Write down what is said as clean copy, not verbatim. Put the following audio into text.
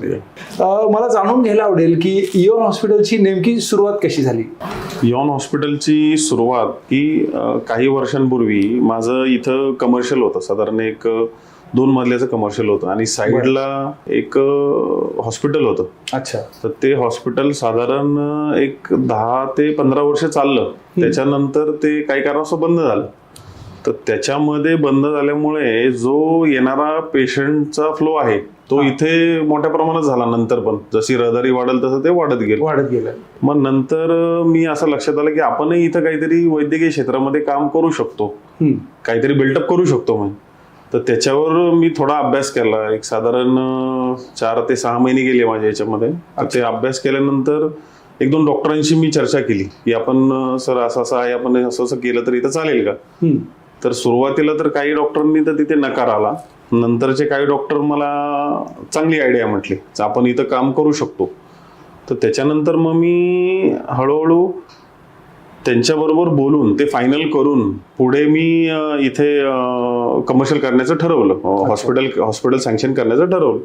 मला जाणून घ्यायला आवडेल की इओन हॉस्पिटलची नेमकी सुरुवात कशी झाली. इओन हॉस्पिटलची सुरुवात ही काही वर्षांपूर्वी माझं इथं कमर्शियल होतं, साधारण एक 2 मजल्याचं कमर्शियल होतं आणि साईडला एक हॉस्पिटल होतं. अच्छा. तर ते हॉस्पिटल साधारण एक 10 ते 15 वर्ष चाललं. त्याच्यानंतर ते काही कारणास्तव बंद झालं. तर त्याच्यामध्ये बंद झाल्यामुळे जो येणारा पेशंटचा फ्लो आहे तो इथे मोठ्या प्रमाणात झाला. नंतर पण जशी रहदारी वाढेल तसं ते वाढत गेलं. मग नंतर मी असं लक्षात आलं की आपणही इथं काहीतरी वैद्यकीय क्षेत्रामध्ये काम करू शकतो, काहीतरी बिल्डअप करू शकतो. मग तर त्याच्यावर मी थोडा अभ्यास केला. एक साधारण 4 ते 6 महिने गेले माझ्या याच्यामध्ये. ते अभ्यास केल्यानंतर 1-2 डॉक्टरांशी मी चर्चा केली की आपण सर असं आहे, आपण असं केलं तर इथं चालेल का. तर सुरुवातीला तर काही डॉक्टरांनी तर तिथे नकार आला. नंतरचे काही डॉक्टर मला चांगली आयडिया म्हटली, आपण इथं काम करू शकतो. तर त्याच्यानंतर मग मी हळूहळू त्यांच्याबरोबर बोलून ते फायनल करून पुढे मी इथे कमर्शियल करण्याचं ठरवलं, हॉस्पिटल सँक्शन करण्याचं ठरवलं.